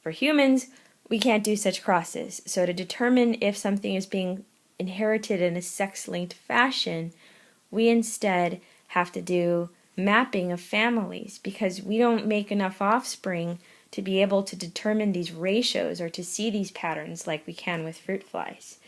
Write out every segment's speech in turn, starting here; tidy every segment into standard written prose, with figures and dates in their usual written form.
For humans, we can't do such crosses. So to determine if something is being inherited in a sex-linked fashion, we instead have to do mapping of families, because we don't make enough offspring to be able to determine these ratios or to see these patterns like we can with fruit flies.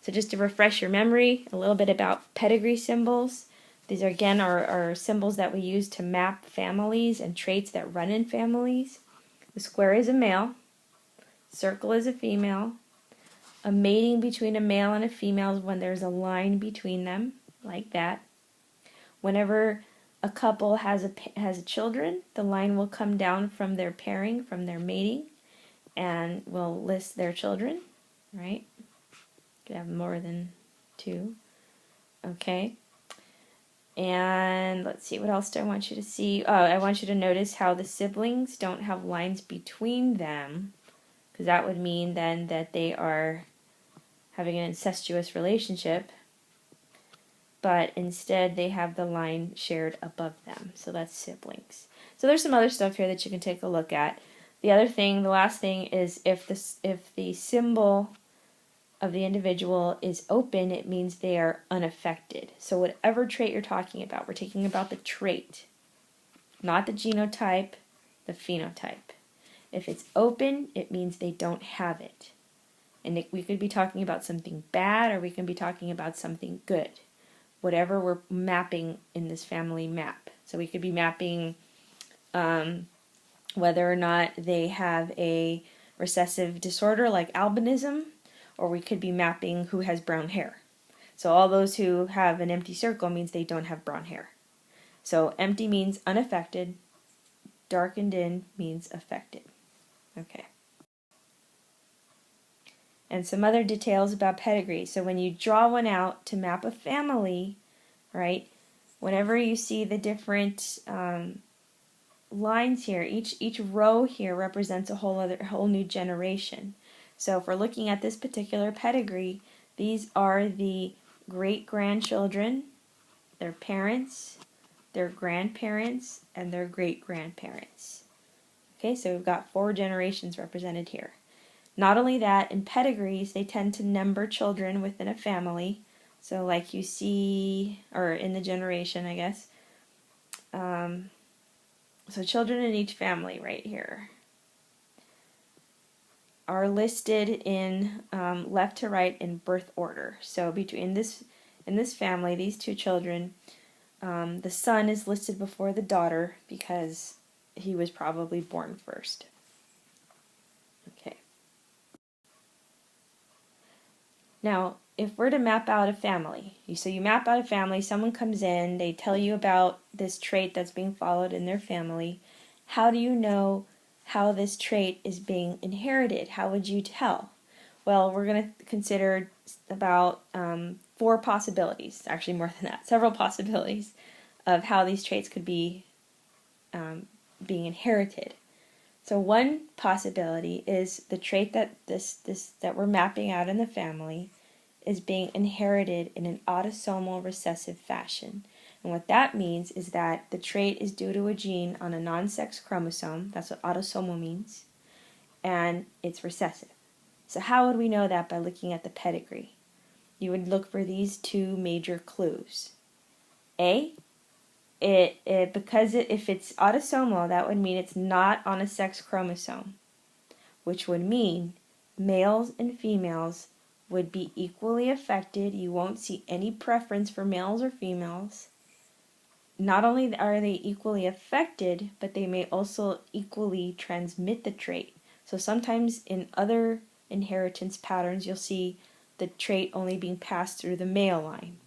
So just to refresh your memory, a little bit about pedigree symbols. These are, again, are symbols that we use to map families and traits that run in families. The square is a male, circle is a female, a mating between a male and a female is when there's a line between them, like that. Whenever a couple has children, the line will come down from their pairing, from their mating, and will list their children, right? Could have more than two. Okay. And let's see, what else do I want you to see? Oh, I want you to notice how the siblings don't have lines between them, because that would mean then that they are having an incestuous relationship, but instead they have the line shared above them. So that's siblings. So there's some other stuff here that you can take a look at. The last thing is if the symbol of the individual is open, it means they are unaffected. So whatever trait you're talking about, we're talking about the trait, not the genotype, the phenotype. If it's open, it means they don't have it. And we could be talking about something bad, or we can be talking about something good. Whatever we're mapping in this family map. So we could be mapping whether or not they have a recessive disorder like albinism, or we could be mapping who has brown hair. So all those who have an empty circle means they don't have brown hair. So empty means unaffected, darkened in means affected. Okay. And some other details about pedigree. So when you draw one out to map a family, right, whenever you see the different lines here, each row here represents a whole new generation. So if we're looking at this particular pedigree, these are the great-grandchildren, their parents, their grandparents, and their great-grandparents. Okay, so we've got 4 generations represented here. Not only that, in pedigrees, they tend to number children within a family. So like you see, or in the generation, I guess. So children in each family right here are listed in left to right in birth order. So in this family, these 2 children, the son is listed before the daughter because he was probably born first. Okay. Now, if we're to map out a family, so you map out a family, someone comes in, they tell you about this trait that's being followed in their family. How do you know how this trait is being inherited? How would you tell? Well, we're going to consider about 4 possibilities, actually more than that, several possibilities of how these traits could be being inherited. So one possibility is the trait that that we're mapping out in the family is being inherited in an autosomal recessive fashion. And what that means is that the trait is due to a gene on a non-sex chromosome. That's what autosomal means. And it's recessive. So how would we know that? By looking at the pedigree. You would look for these 2 major clues. If it's autosomal, that would mean it's not on a sex chromosome, which would mean males and females would be equally affected. You won't see any preference for males or females. Not only are they equally affected, but they may also equally transmit the trait. So sometimes in other inheritance patterns, you'll see the trait only being passed through the male line,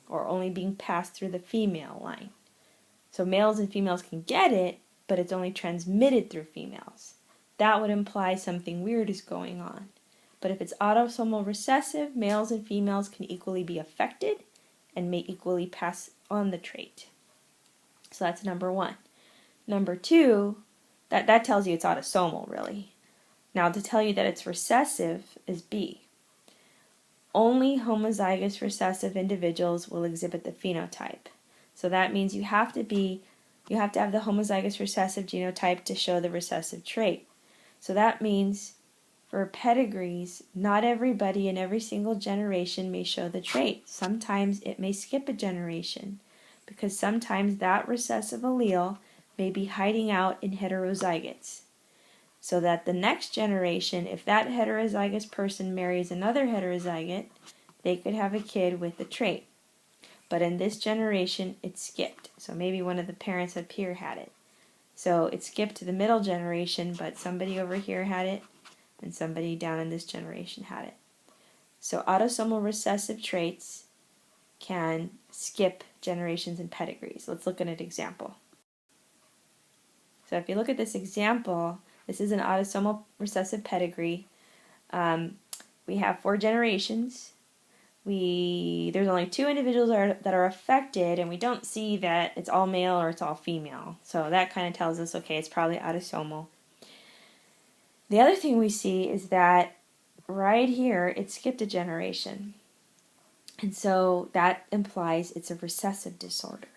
or only being passed through the female line. So males and females can get it, but it's only transmitted through females. That would imply something weird is going on. But if it's autosomal recessive, males and females can equally be affected and may equally pass on the trait. So that's number 1. Number 2, that tells you it's autosomal, really. Now, to tell you that it's recessive is B. Only homozygous recessive individuals will exhibit the phenotype. So that means you have to have the homozygous recessive genotype to show the recessive trait. So that means for pedigrees, not everybody in every single generation may show the trait. Sometimes it may skip a generation because sometimes that recessive allele may be hiding out in heterozygotes. So that the next generation, if that heterozygous person marries another heterozygote, they could have a kid with the trait. But in this generation, it skipped. So maybe one of the parents up here had it. So it skipped to the middle generation, but somebody over here had it, and somebody down in this generation had it. So autosomal recessive traits can skip generations in pedigrees. Let's look at an example. So if you look at this example, this is an autosomal recessive pedigree. We have 4 generations. There's only 2 individuals that are affected, and we don't see that it's all male or it's all female. So that kind of tells us, okay, it's probably autosomal. The other thing we see is that right here, it skipped a generation. And so that implies it's a recessive disorder.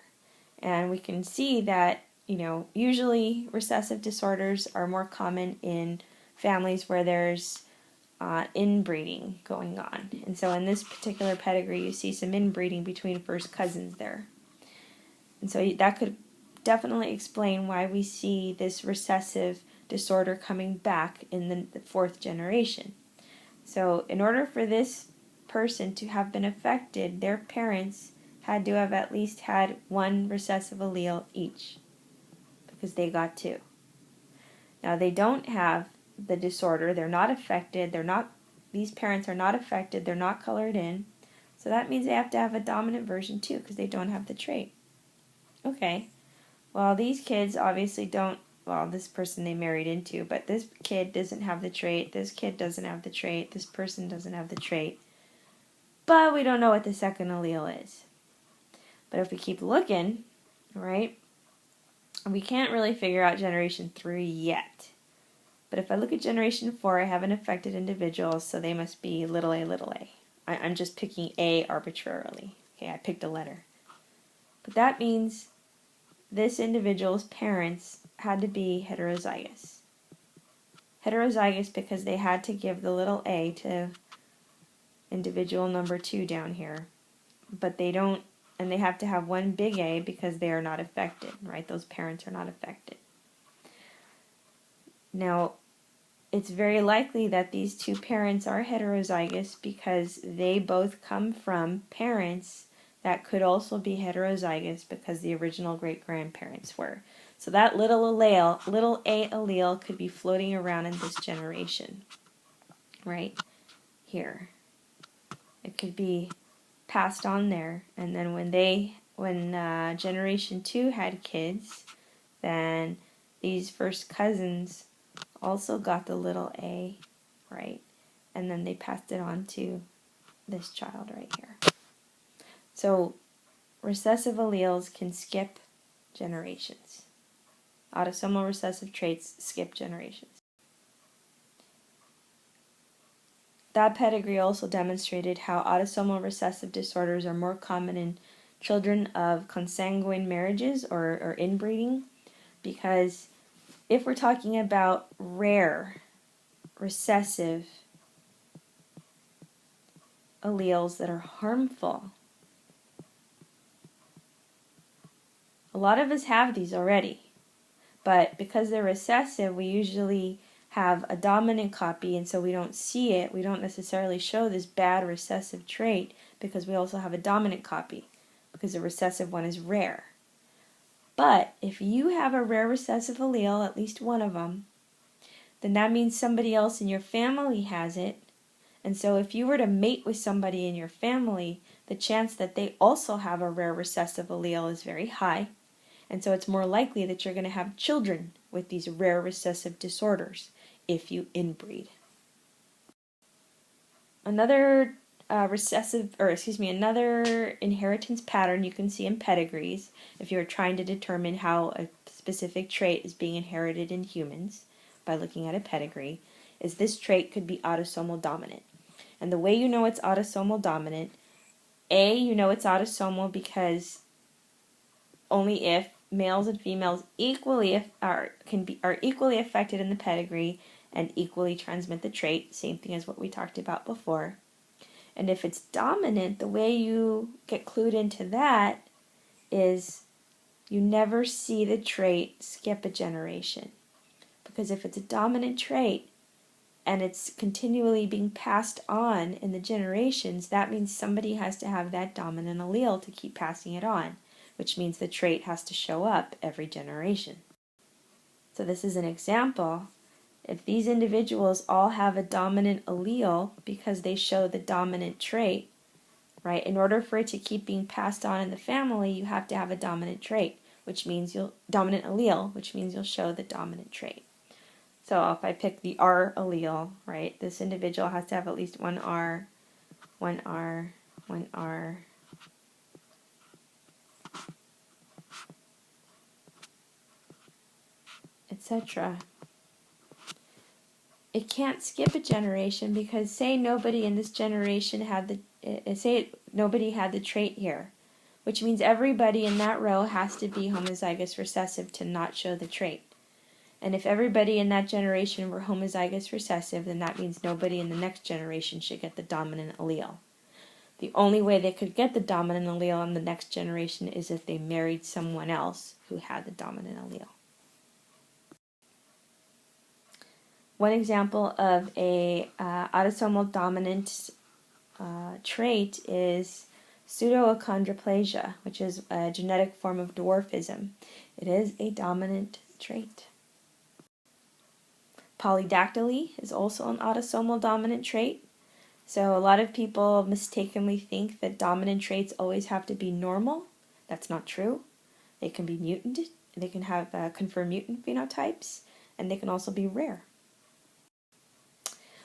And we can see that, usually recessive disorders are more common in families where there's inbreeding going on. And so in this particular pedigree, you see some inbreeding between first cousins there. And so that could definitely explain why we see this recessive disorder coming back in the 4th generation. So in order for this person to have been affected, their parents had to have at least had 1 recessive allele each, because they got 2. Now they don't have the disorder, they're not affected, these parents are not affected, they're not colored in, so that means they have to have a dominant version too, because they don't have the trait. Okay, well these kids obviously don't, this person they married into, but this kid doesn't have the trait, this kid doesn't have the trait, this person doesn't have the trait, but we don't know what the second allele is. But if we keep looking, right, we can't really figure out generation 3 yet. But if I look at generation 4, I have an affected individual, so they must be little a, little a. I'm just picking A arbitrarily. Okay, I picked a letter. But that means this individual's parents had to be heterozygous. Heterozygous because they had to give the little a to individual number 2 down here. But they don't, and they have to have 1 big A because they are not affected, right? Those parents are not affected. Now, it's very likely that these 2 parents are heterozygous because they both come from parents that could also be heterozygous because the original great-grandparents were. So that little a allele could be floating around in this generation, right here. It could be passed on there, and then when generation 2 had kids, then these first cousins also got the little a, right? And then they passed it on to this child right here. So recessive alleles can skip generations. Autosomal recessive traits skip generations. That pedigree also demonstrated how autosomal recessive disorders are more common in children of consanguine marriages or inbreeding, because if we're talking about rare recessive alleles that are harmful, a lot of us have these already, but because they're recessive, we usually have a dominant copy, and so we don't see it. We don't necessarily show this bad recessive trait because we also have a dominant copy, because the recessive one is rare. But if you have a rare recessive allele, at least one of them, then that means somebody else in your family has it. And so if you were to mate with somebody in your family, the chance that they also have a rare recessive allele is very high. And so it's more likely that you're going to have children with these rare recessive disorders if you inbreed. Another another inheritance pattern you can see in pedigrees, if you're trying to determine how a specific trait is being inherited in humans by looking at a pedigree, is this trait could be autosomal dominant. And the way you know it's autosomal dominant, you know it's autosomal because only if males and females are equally affected in the pedigree, and equally transmit the trait, same thing as what we talked about before. And if it's dominant, the way you get clued into that is you never see the trait skip a generation. Because if it's a dominant trait and it's continually being passed on in the generations, that means somebody has to have that dominant allele to keep passing it on, which means the trait has to show up every generation. So this is an example. If these individuals all have a dominant allele because they show the dominant trait, right? In order for it to keep being passed on in the family, you have to have a dominant trait, which means dominant allele, which means you'll show the dominant trait. So if I pick the R allele, right, this individual has to have at least one R, one R, one R, etc. It can't skip a generation because say nobody in this generation had nobody had the trait here, which means everybody in that row has to be homozygous recessive to not show the trait. And if everybody in that generation were homozygous recessive, then that means nobody in the next generation should get the dominant allele. The only way they could get the dominant allele in the next generation is if they married someone else who had the dominant allele. One example of a autosomal dominant trait is pseudoachondroplasia, which is a genetic form of dwarfism. It is a dominant trait. Polydactyly is also an autosomal dominant trait. So a lot of people mistakenly think that dominant traits always have to be normal. That's not true. They can be mutant. They can have confirmed mutant phenotypes, and they can also be rare.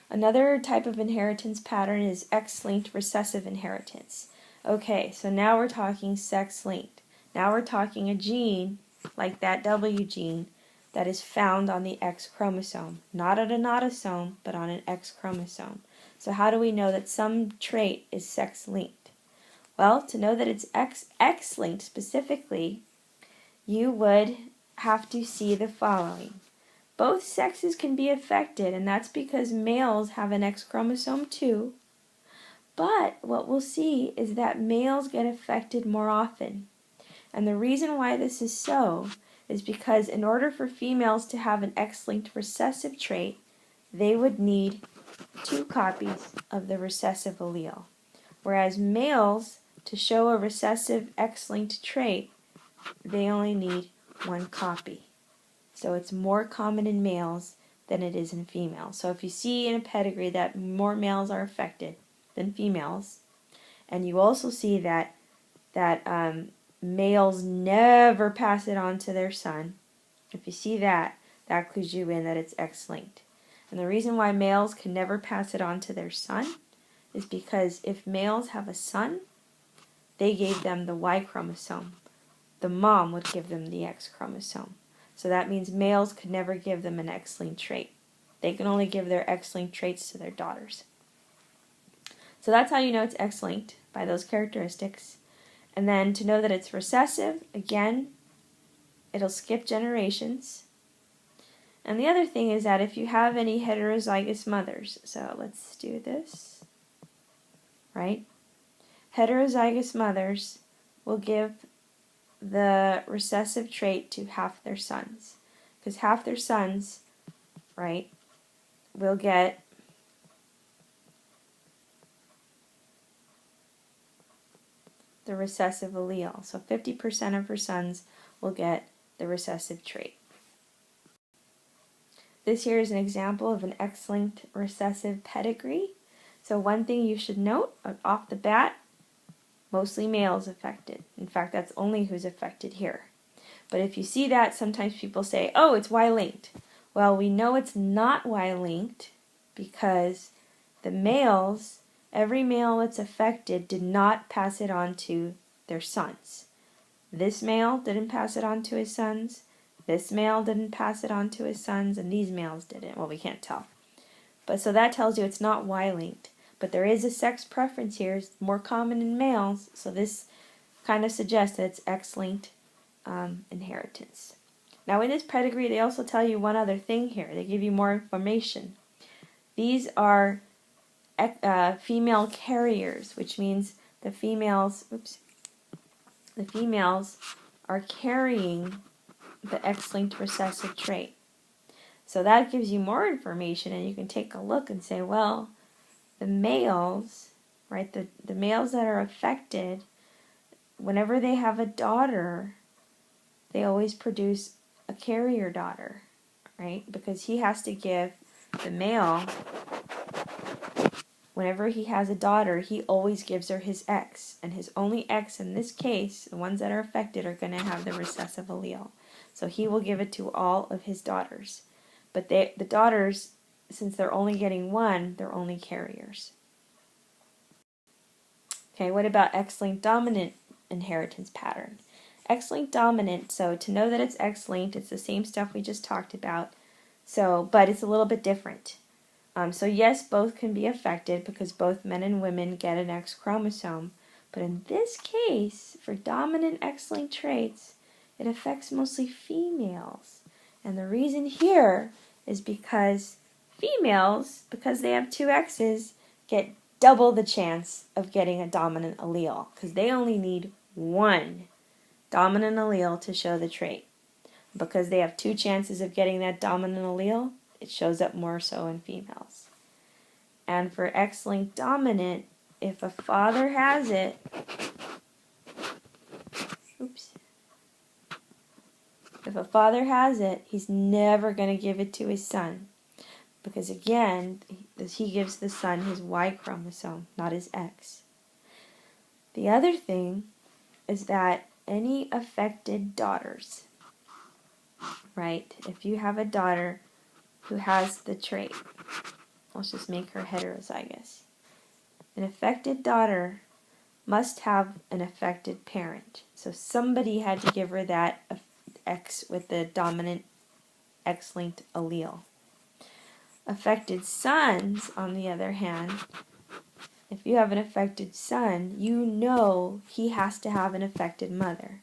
Another type of inheritance pattern is X-linked recessive inheritance. Okay, so now we're talking sex-linked. Now we're talking a gene, like that W gene, that is found on the X chromosome. Not on an autosome, but on an X chromosome. So how do we know that some trait is sex-linked? Well, to know that it's X-linked specifically, you would have to see the following. Both sexes can be affected, and that's because males have an X chromosome too. But what we'll see is that males get affected more often. And the reason why this is so is because in order for females to have an X-linked recessive trait, they would need 2 copies of the recessive allele. Whereas males, to show a recessive X-linked trait, they only need 1 copy. So it's more common in males than it is in females. So if you see in a pedigree that more males are affected than females, and you also see that males never pass it on to their son, if you see that, that clues you in that it's X-linked. And the reason why males can never pass it on to their son is because if males have a son, they gave them the Y chromosome. The mom would give them the X chromosome. So that means males could never give them an X-linked trait. They can only give their X-linked traits to their daughters. So that's how you know it's X-linked, by those characteristics. And then to know that it's recessive, again, it'll skip generations. And the other thing is that if you have any heterozygous mothers, so let's do this, right? Heterozygous mothers will give the recessive trait to half their sons. Because half their sons, right, will get the recessive allele. So 50% of her sons will get the recessive trait. This here is an example of an X-linked recessive pedigree. So one thing you should note off the bat, mostly males affected. In fact, that's only who's affected here. But if you see that, sometimes people say, oh, it's Y-linked. Well, we know it's not Y-linked because the males, every male that's affected did not pass it on to their sons. This male didn't pass it on to his sons, this male didn't pass it on to his sons, and these males didn't. Well, we can't tell. But so that tells you it's not Y-linked. But there is a sex preference here. It's more common in males, so this kind of suggests that it's X-linked inheritance. Now in this pedigree, they also tell you one other thing here. They give you more information. These are female carriers, which means the females are carrying the X-linked recessive trait. So that gives you more information, and you can take a look and say, well, the males, right, the males that are affected, whenever they have a daughter, they always produce a carrier daughter, right? Because he has to give the male, whenever he has a daughter, he always gives her his X. And his only X in this case, the ones that are affected, are going to have the recessive allele. So he will give it to all of his daughters. But the daughters, since they're only getting one, they're only carriers. Okay, what about X-linked dominant inheritance pattern? X-linked dominant, so to know that it's X-linked, it's the same stuff we just talked about, but it's a little bit different. So yes, both can be affected because both men and women get an X chromosome, but in this case, for dominant X-linked traits, it affects mostly females. And the reason here is because females, because they have two X's, get double the chance of getting a dominant allele, because they only need one dominant allele to show the trait. Because they have two chances of getting that dominant allele, it shows up more so in females. And for X-linked dominant, if a father has it, if a father has it, he's never going to give it to his son. Because again, he gives the son his Y chromosome, not his X. The other thing is that any affected daughters, right? If you have a daughter who has the trait, let's just make her heterozygous. An affected daughter must have an affected parent. So somebody had to give her that X with the dominant X-linked allele. Affected sons, on the other hand, if you have an affected son, you know he has to have an affected mother.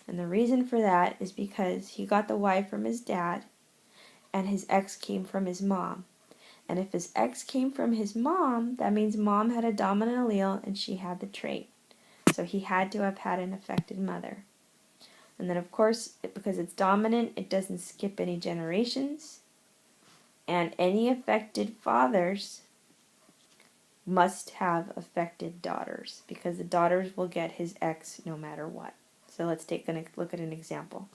And the reason for that is because he got the Y from his dad, and his X came from his mom. And if his X came from his mom, that means mom had a dominant allele and she had the trait. So he had to have had an affected mother. And then of course, because it's dominant, it doesn't skip any generations. And any affected fathers must have affected daughters, because the daughters will get his X no matter what. So let's take a look at an example.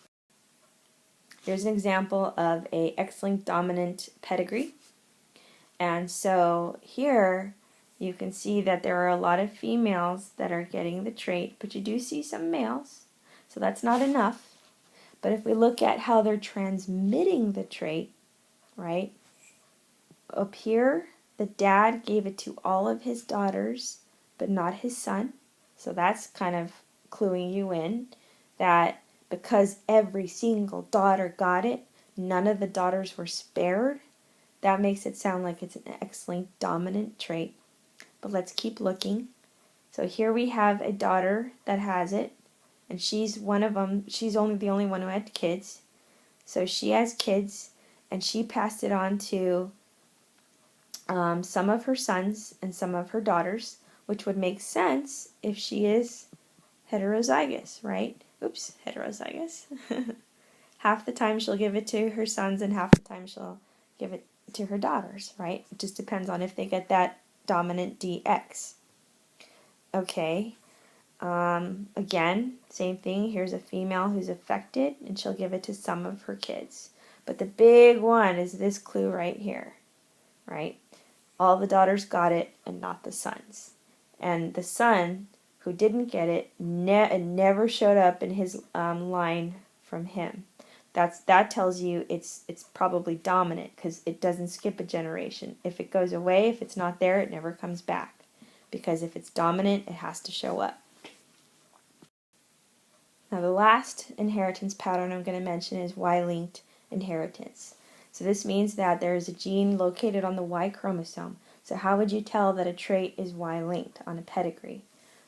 Here's an example of a X-linked dominant pedigree. And so here you can see that there are a lot of females that are getting the trait, but you do see some males. So that's not enough. But if we look at how they're transmitting the trait, right? Up here, the dad gave it to all of his daughters, but not his son. So that's kind of cluing you in that because every single daughter got it, none of the daughters were spared. That makes it sound like it's an X-linked dominant trait. But let's keep looking. So here we have a daughter that has it, and she's one of them. She's the only one who had kids. So she has kids, and she passed it on to some of her sons and some of her daughters, which would make sense if she is heterozygous, right? Oops, heterozygous. Half the time she'll give it to her sons and half the time she'll give it to her daughters, right? It just depends on if they get that dominant DX. Okay. Again, same thing. Here's a female who's affected and she'll give it to some of her kids. But the big one is this clue right here, right? All the daughters got it and not the sons. And the son who didn't get it never showed up in his line from him. That tells you it's probably dominant because it doesn't skip a generation. If it goes away, if it's not there, it never comes back. Because if it's dominant, it has to show up. Now the last inheritance pattern I'm going to mention is Y-linked inheritance. So this means that there is a gene located on the Y chromosome. So how would you tell that a trait is Y-linked on a pedigree?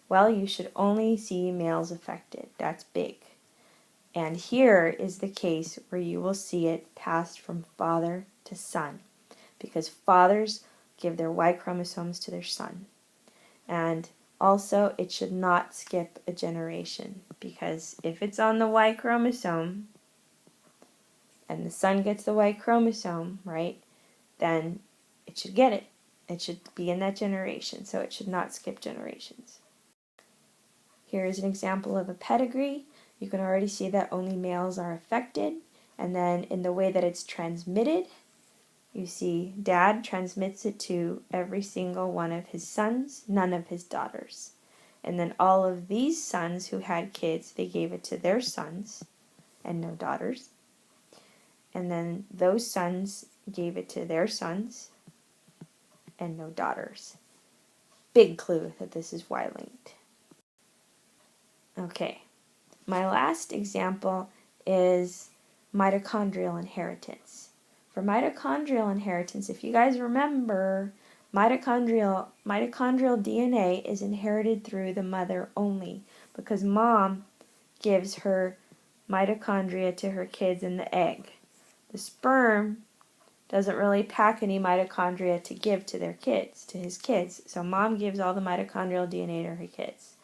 Well, you should only see males affected. That's big. And here is the case where you will see it passed from father to son, because fathers give their Y chromosomes to their son. And also, it should not skip a generation, because if it's on the Y chromosome, and the son gets the Y chromosome, right, then it should get it. It should be in that generation, so it should not skip generations. Here is an example of a pedigree. You can already see that only males are affected, and then in the way that it's transmitted, you see dad transmits it to every single one of his sons, none of his daughters. And then all of these sons who had kids, they gave it to their sons and no daughters. And then those sons gave it to their sons and no daughters. Big clue that this is Y-linked. Okay, my last example is mitochondrial inheritance. For mitochondrial inheritance, if you guys remember, mitochondrial DNA is inherited through the mother only, because mom gives her mitochondria to her kids in the egg. The sperm doesn't really pack any mitochondria to give to their kids, to his kids. So mom gives all the mitochondrial DNA to her kids.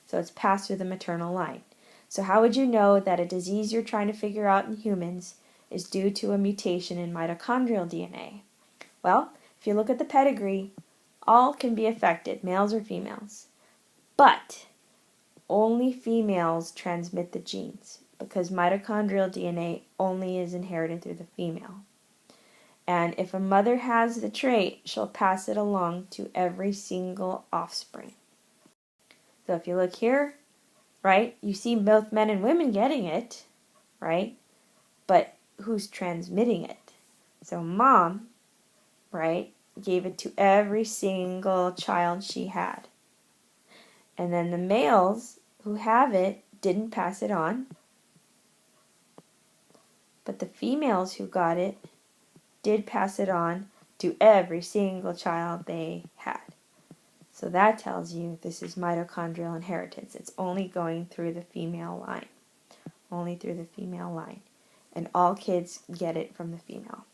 So it's passed through the maternal line. So how would you know that a disease you're trying to figure out in humans is due to a mutation in mitochondrial DNA? Well, if you look at the pedigree, all can be affected, males or females. But only females transmit the genes, because mitochondrial DNA only is inherited through the female. And if a mother has the trait, she'll pass it along to every single offspring. So if you look here, right, you see both men and women getting it, right? But who's transmitting it? So mom, right, gave it to every single child she had. And then the males who have it didn't pass it on. But the females who got it did pass it on to every single child they had. So that tells you this is mitochondrial inheritance. It's only going through the female line. Only through the female line. And all kids get it from the female.